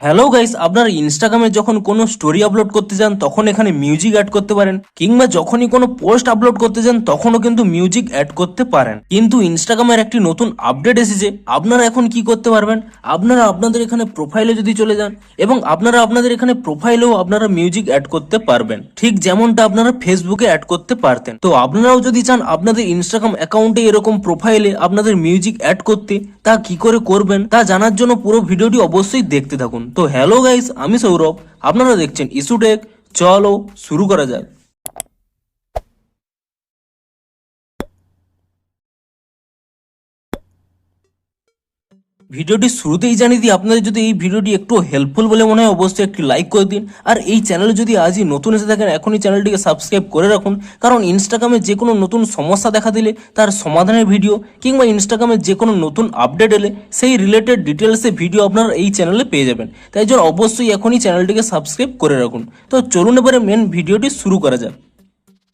Hello guys, আপনারা ইনস্টাগ্রামে যখন কোনো স্টোরি আপলোড করতে যান তখন এখানে মিউজিক অ্যাড করতে পারেন, কিংবা যখনই কোনো পোস্ট আপলোড করতে যান তখনও কিন্তু মিউজিক অ্যাড করতে পারেন। কিন্তু ইনস্টাগ্রামের একটি নতুন আপডেট এসেছে। আপনারা এখন কি করতে পারবেন, আপনারা আপনাদের এখানে প্রোফাইলে যদি চলে যান এবং আপনারা আপনাদের এখানে প্রোফাইলেও আপনারা মিউজিক অ্যাড করতে পারবেন, ঠিক যেমনটা আপনারা ফেসবুকে অ্যাড করতে পারতেন। তো আপনারাও যদি চান আপনাদের ইনস্টাগ্রাম অ্যাকাউন্টে এরকম প্রোফাইলে আপনাদের মিউজিক অ্যাড করতে, তা কি করে করবেন তা জানার জন্য পুরো ভিডিওটি অবশ্যই দেখতে থাকুন। তো হ্যালো গাইস, আমি সৌরভ, আপনারা দেখছেন ইস্যুটেক। চলো শুরু করা যাক। ভিডিওটি শুরুতেই জানিয়ে দিই, আপনাদের যদি এই ভিডিওটি একটু হেল্পফুল বলে মনে হয় অবশ্যই একটি লাইক করে দিন। আর এই চ্যানেলে যদি আজই নতুন এসে থাকেন এখনই চ্যানেলটিকে সাবস্ক্রাইব করে রাখুন, কারণ ইনস্টাগ্রামে যে কোনো নতুন সমস্যা দেখা দিলে তার সমাধানের ভিডিও, কিংবা ইনস্টাগ্রামে যে কোনো নতুন আপডেট এলে সেই রিলেটেড ডিটেলসে ভিডিও আপনারা এই চ্যানেলে পেয়ে যাবেন। তাই জন্য অবশ্যই এখনই চ্যানেলটিকে সাবস্ক্রাইব করে রাখুন। তো চলুন এবারে মেন ভিডিওটি শুরু করা যাক।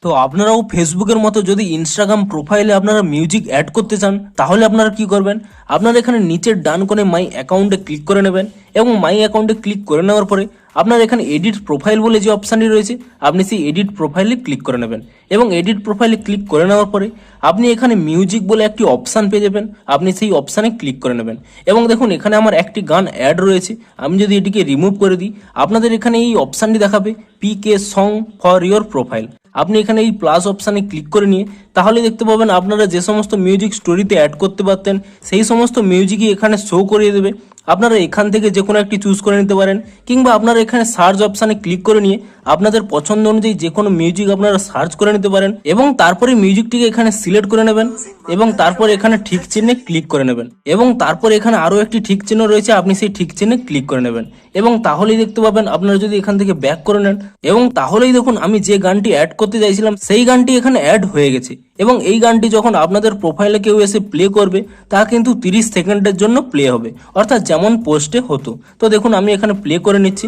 তো আপনারাও ফেসবুকের মতো যদি ইনস্টাগ্রাম প্রোফাইলে আপনারা মিউজিক অ্যাড করতে চান, তাহলে আপনারা কি করবেন, আপনারা এখানে নিচের ডান কোণে মাই অ্যাকাউন্টে ক্লিক করে নেবেন এবং মাই অ্যাকাউন্টে ক্লিক করে নেওয়ার পরে আপনার এখানে এডিট প্রোফাইল বলে যে অপশানটি রয়েছে, আপনি সেই এডিট প্রোফাইলে ক্লিক করে নেবেন এবং এডিট প্রোফাইলে ক্লিক করে নেওয়ার পরে আপনি এখানে মিউজিক বলে একটি অপশান পেয়ে যাবেন, আপনি সেই অপশানে ক্লিক করে নেবেন এবং দেখুন এখানে আমার একটি গান অ্যাড রয়েছে। আমি যদি এটিকে রিমুভ করে দিই, আপনাদের এখানে এই অপশানটি দেখাবে পিকে সং ফর ইয়োর প্রোফাইল। আপনি এখানে এই প্লাস অপশানে ক্লিক করে নিয়ে তাহলে দেখতে পাবেন আপনারা যে সমস্ত মিউজিক স্টোরিতে অ্যাড করতে পারতেন সেই সমস্ত মিউজিকই এখানে শো করিয়ে দেবে। আপনারা এখান থেকে যে কোনো একটি চুজ করে নিতে পারেন, কিংবা আপনারা এখানে সার্চ অপশানে ক্লিক করে নিয়ে আপনাদের পছন্দ অনুযায়ী যে কোনো মিউজিক আপনারা সার্চ করে নিতে পারেন এবং তারপরে মিউজিকটিকে এখানে সিলেক্ট করে নেবেন এবং তারপর এখানে ঠিক চিহ্নে ক্লিক করে নেবেন এবং তারপর এখানে আরও একটি ঠিক চিহ্ন রয়েছে, আপনি সেই ঠিক চিহ্নে ক্লিক করে নেবেন এবং তাহলেই দেখতে পাবেন আপনারা যদি এখান থেকে ব্যাক করে নেন এবং তাহলেই দেখুন আমি যে গানটি অ্যাড করতে চাইছিলাম সেই গানটি এখানে অ্যাড হয়ে গেছে এবং এই গানটি যখন আপনাদের প্রোফাইলে কেউ এসে প্লে করবে তা কিন্তু 30 সেকেন্ডের জন্য প্লে হবে, অর্থাৎ যেমন পোস্টে হতো। তো দেখুন আমি এখানে প্লে করে নিচ্ছি।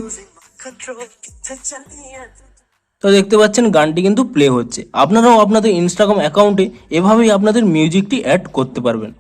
তো দেখতে পাচ্ছেন গানটি কিন্তু প্লে হচ্ছে। আপনারাও আপনাদের ইনস্টাগ্রাম অ্যাকাউন্টে এভাবেই আপনাদের মিউজিকটি অ্যাড করতে পারবেন।